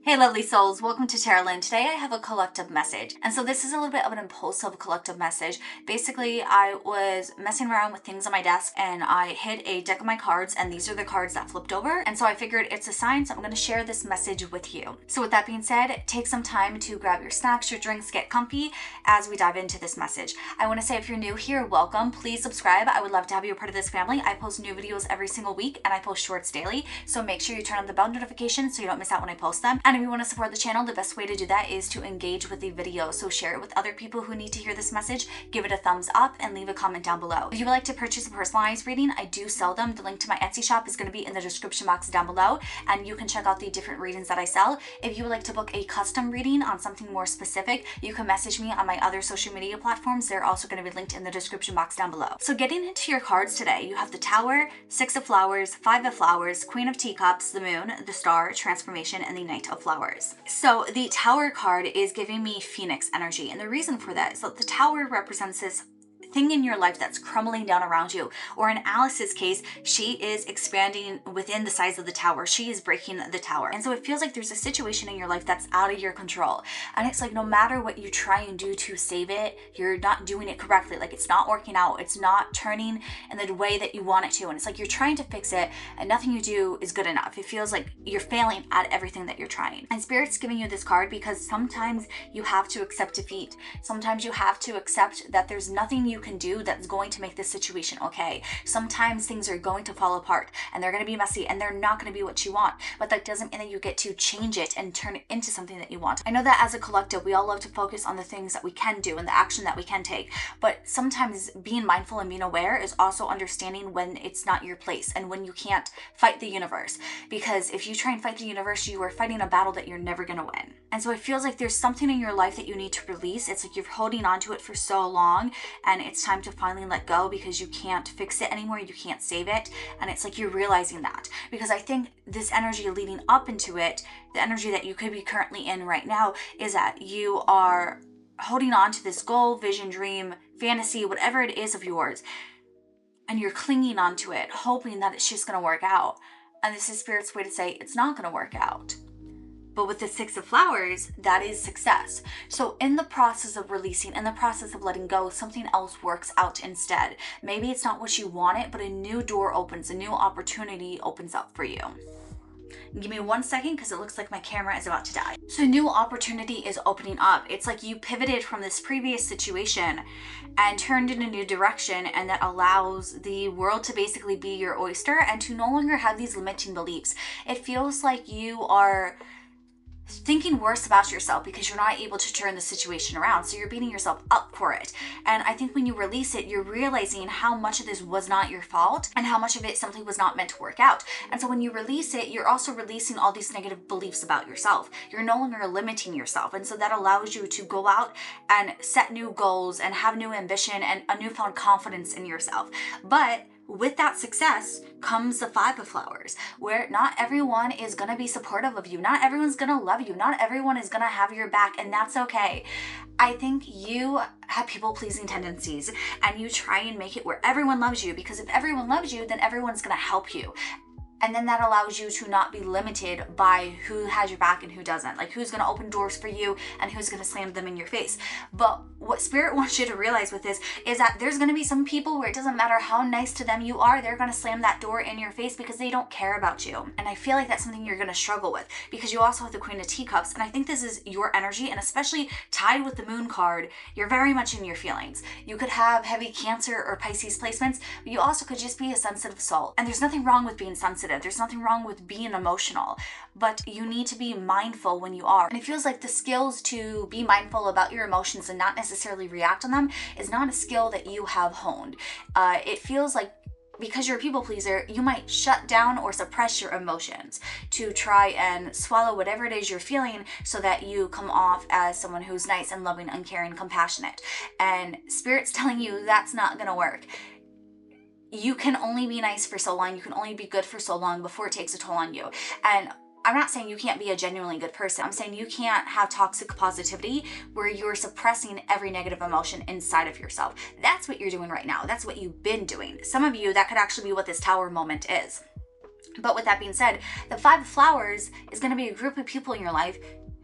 Hey lovely souls, welcome to Carolyn. Today I have a collective message. And so this is a little bit of an impulsive collective message. Basically, I was messing around with things on my desk and I hit a deck of my cards, and these are the cards that flipped over. And so I figured it's a sign, so I'm going to share this message with you. So with that being said, take some time to grab your snacks, your drinks, get comfy as we dive into this message. I want to say if you're new here, welcome. Please subscribe. I would love to have you a part of this family. I post new videos every single week and I post shorts daily. So make sure you turn on the bell notification so you don't miss out when I post them. And if you want to support the channel, the best way to do that is to engage with the video. So share it with other people who need to hear this message, give it a thumbs up, and leave a comment down below. If you would like to purchase a personalized reading, I do sell them. The link to my Etsy shop is going to be in the description box down below, and you can check out the different readings that I sell. If you would like to book a custom reading on something more specific, you can message me on my other social media platforms. They're also going to be linked in the description box down below. So getting into your cards today, you have the Tower, Six of Flowers, Five of Flowers, Queen of Teacups, the Moon, the Star, Transformation, and the Knight of Flowers. So the Tower card is giving me Phoenix energy, and the reason for that is that the Tower represents this thing in your life that's crumbling down around you. Or in Alice's case, she is expanding within the size of the tower. She is breaking the tower. And so it feels like there's a situation in your life that's out of your control. And it's like no matter what you try and do to save it, you're not doing it correctly. Like it's not working out. It's not turning in the way that you want it to. And it's like you're trying to fix it and nothing you do is good enough. It feels like you're failing at everything that you're trying. And Spirit's giving you this card because sometimes you have to accept defeat. Sometimes you have to accept that there's nothing you can do that's going to make this situation okay. Sometimes things are going to fall apart and they're going to be messy and they're not going to be what you want, but that doesn't mean that you get to change it and turn it into something that you want. I know that as a collective, we all love to focus on the things that we can do and the action that we can take, but sometimes being mindful and being aware is also understanding when it's not your place and when you can't fight the universe, because if you try and fight the universe, you are fighting a battle that you're never going to win. And so it feels like there's something in your life that you need to release. It's like you're holding on to it for so long and it's time to finally let go because you can't fix it anymore, you can't save it, and it's like you're realizing that. Because I think this energy leading up into it, the energy that you could be currently in right now, is that you are holding on to this goal, vision, dream, fantasy, whatever it is of yours, and you're clinging onto it, hoping that it's just going to work out. And this is Spirit's way to say it's not going to work out. But with the Six of Flowers, that is success. So in the process of releasing, in the process of letting go, something else works out instead. Maybe it's not what you wanted, but a new door opens, a new opportunity opens up for you. Give me 1 second because it looks like my camera is about to die. So a new opportunity is opening up. It's like you pivoted from this previous situation and turned in a new direction, and that allows the world to basically be your oyster and to no longer have these limiting beliefs. It feels like you are thinking worse about yourself because you're not able to turn the situation around. So you're beating yourself up for it. And I think when you release it, you're realizing how much of this was not your fault and how much of it simply was not meant to work out. And so when you release it, you're also releasing all these negative beliefs about yourself. You're no longer limiting yourself. And so that allows you to go out and set new goals and have new ambition and a newfound confidence in yourself. But with that success comes the Five of Flowers, where not everyone is going to be supportive of you. Not everyone's going to love you. Not everyone is going to have your back, and that's okay. I think you have people-pleasing tendencies, and you try and make it where everyone loves you, because if everyone loves you, then everyone's going to help you. And then that allows you to not be limited by who has your back and who doesn't. Like who's going to open doors for you and who's going to slam them in your face. But what Spirit wants you to realize with this is that there's going to be some people where it doesn't matter how nice to them you are, they're going to slam that door in your face because they don't care about you. And I feel like that's something you're going to struggle with because you also have the Queen of Teacups. And I think this is your energy, and especially tied with the Moon card, you're very much in your feelings. You could have heavy Cancer or Pisces placements, but you also could just be a sensitive soul. And there's nothing wrong with being sensitive. There's nothing wrong with being emotional, but you need to be mindful when you are. And it feels like the skills to be mindful about your emotions and not necessarily react on them is not a skill that you have honed. It feels like because you're a people pleaser, you might shut down or suppress your emotions to try and swallow whatever it is you're feeling so that you come off as someone who's nice and loving and caring, compassionate. And Spirit's telling you that's not gonna work. You can only be nice for so long, you can only be good for so long before it takes a toll on you. And I'm not saying you can't be a genuinely good person. I'm saying you can't have toxic positivity where you're suppressing every negative emotion inside of yourself. That's what you're doing right now. That's what you've been doing. Some of you, that could actually be what this Tower moment is. But with that being said, the Five of Flowers is going to be a group of people in your life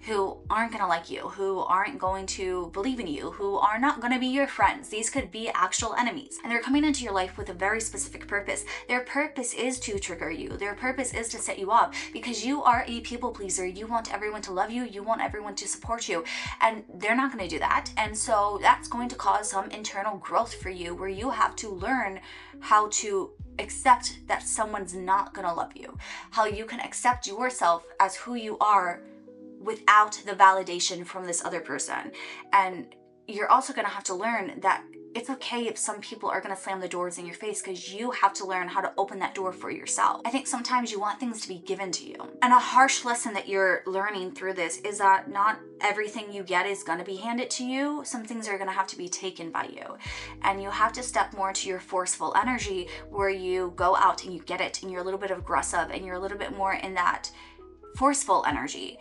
who aren't going to like you, who aren't going to believe in you, who are not going to be your friends. These could be actual enemies. And they're coming into your life with a very specific purpose. Their purpose is to trigger you. Their purpose is to set you off because you are a people pleaser. You want everyone to love you. You want everyone to support you. And they're not going to do that. And so that's going to cause some internal growth for you where you have to learn how to accept that someone's not going to love you, how you can accept yourself as who you are without the validation from this other person. And you're also going to have to learn that it's okay if some people are going to slam the doors in your face, because you have to learn how to open that door for yourself. I think sometimes you want things to be given to you. And a harsh lesson that you're learning through this is that not everything you get is going to be handed to you. Some things are going to have to be taken by you. And you have to step more into your forceful energy where you go out and you get it and you're a little bit aggressive and you're a little bit more in that forceful energy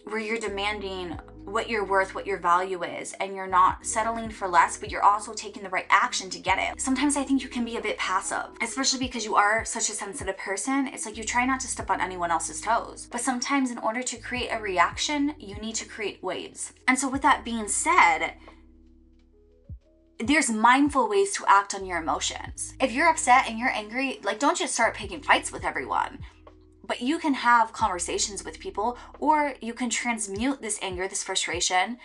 where you're demanding what you're worth, what your value is, and you're not settling for less, but you're also taking the right action to get it. Sometimes I think you can be a bit passive, especially because you are such a sensitive person. It's like you try not to step on anyone else's toes. But sometimes in order to create a reaction, you need to create waves. And so with that being said, there's mindful ways to act on your emotions. If you're upset and you're angry, like, don't just start picking fights with everyone. But you can have conversations with people, or you can transmute this anger, this frustration,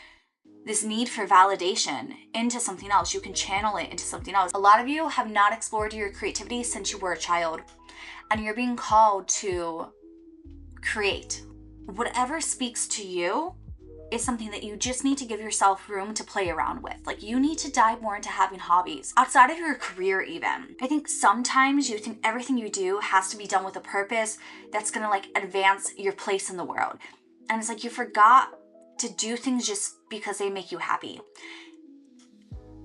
this need for validation into something else. You can channel it into something else. A lot of you have not explored your creativity since you were a child, and you're being called to create. Whatever speaks to you is something that you just need to give yourself room to play around with. Like, you need to dive more into having hobbies outside of your career even. I think sometimes you think everything you do has to be done with a purpose that's gonna like advance your place in the world. And it's like you forgot to do things just because they make you happy.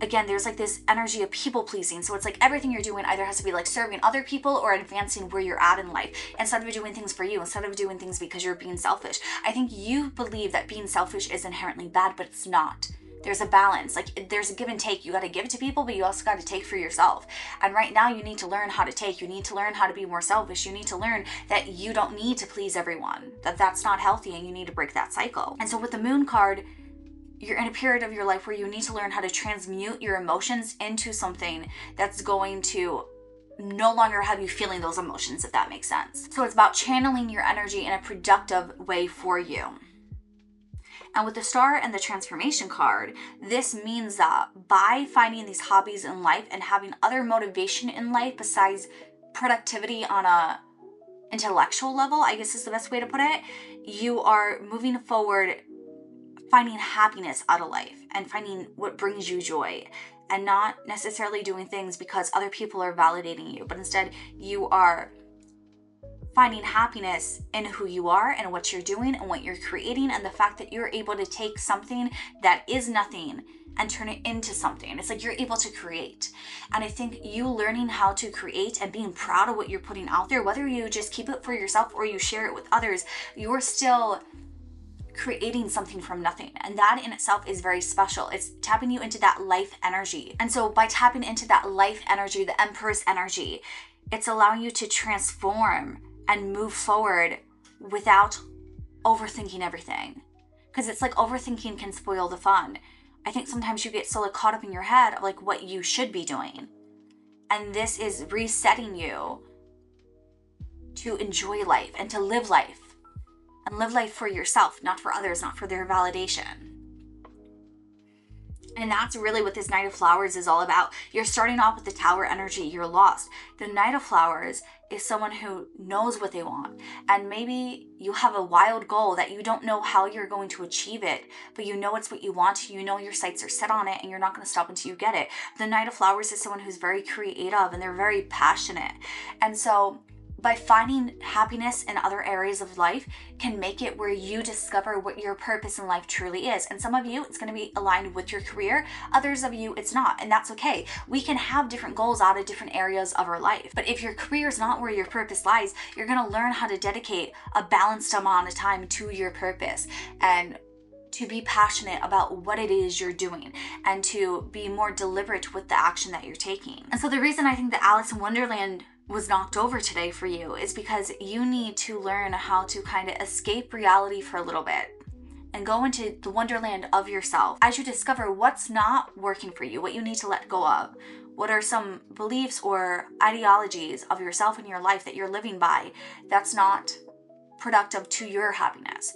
Again, there's like this energy of people pleasing. So it's like everything you're doing either has to be like serving other people or advancing where you're at in life, instead of doing things for you, instead of doing things because you're being selfish. I think you believe that being selfish is inherently bad, but it's not. There's a balance. Like, there's a give and take. You got to give to people, but you also got to take for yourself. And right now you need to learn how to take. You need to learn how to be more selfish. You need to learn that you don't need to please everyone, that that's not healthy, and you need to break that cycle. And so with the Moon card, you're in a period of your life where you need to learn how to transmute your emotions into something that's going to no longer have you feeling those emotions, if that makes sense. So it's about channeling your energy in a productive way for you. And with the Star and the Transformation card, this means that by finding these hobbies in life and having other motivation in life besides productivity on a intellectual level, I guess is the best way to put it, you are moving forward, finding happiness out of life and finding what brings you joy, and not necessarily doing things because other people are validating you, but instead you are finding happiness in who you are and what you're doing and what you're creating, and the fact that you're able to take something that is nothing and turn it into something. It's like you're able to create. And I think you learning how to create and being proud of what you're putting out there, whether you just keep it for yourself or you share it with others, you're still creating something from nothing. And that in itself is very special. It's tapping you into that life energy. And so by tapping into that life energy, the Empress energy, it's allowing you to transform and move forward without overthinking everything. Because it's like overthinking can spoil the fun. I think sometimes you get so like caught up in your head of like what you should be doing. And this is resetting you to enjoy life and to live life. And live life for yourself, not for others, not for their validation. And that's really what this Knight of Flowers is all about. You're starting off with the Tower energy, you're lost. The Knight of Flowers is someone who knows what they want. And maybe you have a wild goal that you don't know how you're going to achieve it, but you know it's what you want, you know your sights are set on it, and you're not going to stop until you get it. The Knight of Flowers is someone who's very creative and they're very passionate. And so by finding happiness in other areas of life can make it where you discover what your purpose in life truly is. And some of you, it's going to be aligned with your career. Others of you, it's not. And that's okay. We can have different goals out of different areas of our life. But if your career is not where your purpose lies, you're going to learn how to dedicate a balanced amount of time to your purpose and to be passionate about what it is you're doing and to be more deliberate with the action that you're taking. And so the reason I think the Alice in Wonderland was knocked over today for you is because you need to learn how to kind of escape reality for a little bit and go into the wonderland of yourself as you discover what's not working for you, what you need to let go of. What are some beliefs or ideologies of yourself in your life that you're living by that's not productive to your happiness?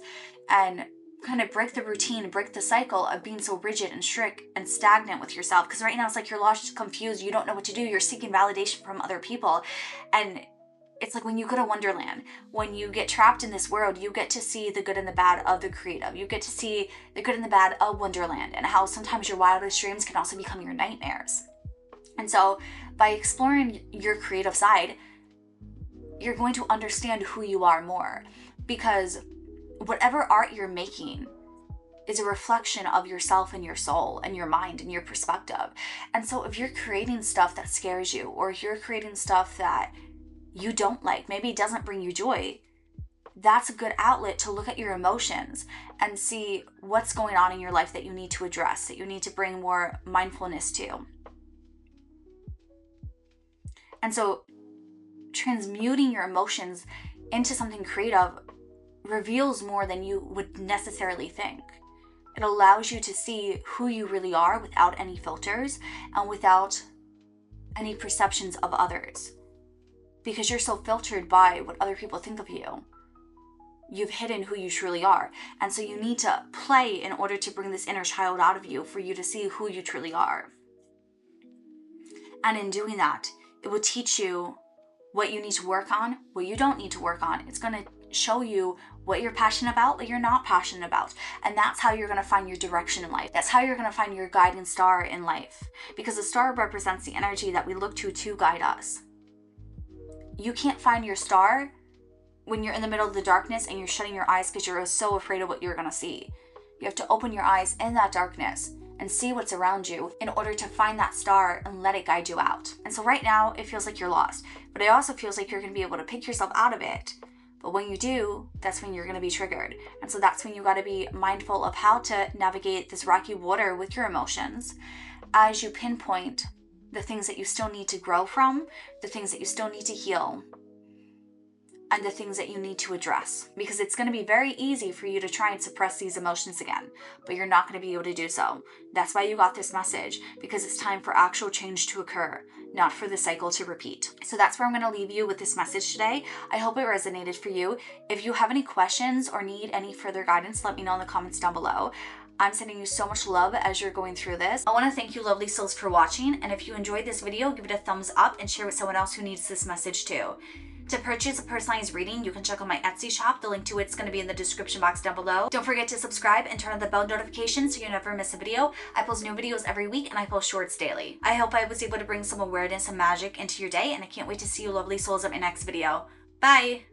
And kind of break the routine, break the cycle of being so rigid and strict and stagnant with yourself. Because right now it's like you're lost, confused, you don't know what to do, you're seeking validation from other people. And it's like when you go to Wonderland, when you get trapped in this world, you get to see the good and the bad of the creative. You get to see the good and the bad of Wonderland, and how sometimes your wildest dreams can also become your nightmares. And so by exploring your creative side, you're going to understand who you are more, because whatever art you're making is a reflection of yourself and your soul and your mind and your perspective. And so if you're creating stuff that scares you, or if you're creating stuff that you don't like, maybe it doesn't bring you joy, that's a good outlet to look at your emotions and see what's going on in your life that you need to address, that you need to bring more mindfulness to. And so transmuting your emotions into something creative reveals more than you would necessarily think. It allows you to see who you really are without any filters and without any perceptions of others. Because you're so filtered by what other people think of you. You've hidden who you truly are. And so you need to play in order to bring this inner child out of you for you to see who you truly are. And in doing that, it will teach you what you need to work on, what you don't need to work on. It's going to show you what you're passionate about, what you're not passionate about. And that's how you're going to find your direction in life. That's how you're going to find your guiding star in life. Because the star represents the energy that we look to guide us. You can't find your star when you're in the middle of the darkness and you're shutting your eyes because you're so afraid of what you're going to see. You have to open your eyes in that darkness and see what's around you in order to find that star and let it guide you out. And so right now, it feels like you're lost, but it also feels like you're going to be able to pick yourself out of it. But when you do, that's when you're going to be triggered. And so that's when you got to be mindful of how to navigate this rocky water with your emotions as you pinpoint the things that you still need to grow from, the things that you still need to heal, and the things that you need to address. Because it's going to be very easy for you to try and suppress these emotions again, but you're not going to be able to do so. That's why you got this message, because it's time for actual change to occur, not for the cycle to repeat. So that's where I'm going to leave you with this message today. I hope it resonated for you. If you have any questions or need any further guidance, let me know in the comments down below. I'm sending you so much love as you're going through this. I want to thank you lovely souls for watching, and if you enjoyed this video, give it a thumbs up and share with someone else who needs this message too. To purchase a personalized reading, you can check out my Etsy shop. The link to it's going to be in the description box down below. Don't forget to subscribe and turn on the bell notification so you never miss a video. I post new videos every week and I post shorts daily. I hope I was able to bring some awareness and magic into your day, and I can't wait to see you lovely souls in my next video. Bye!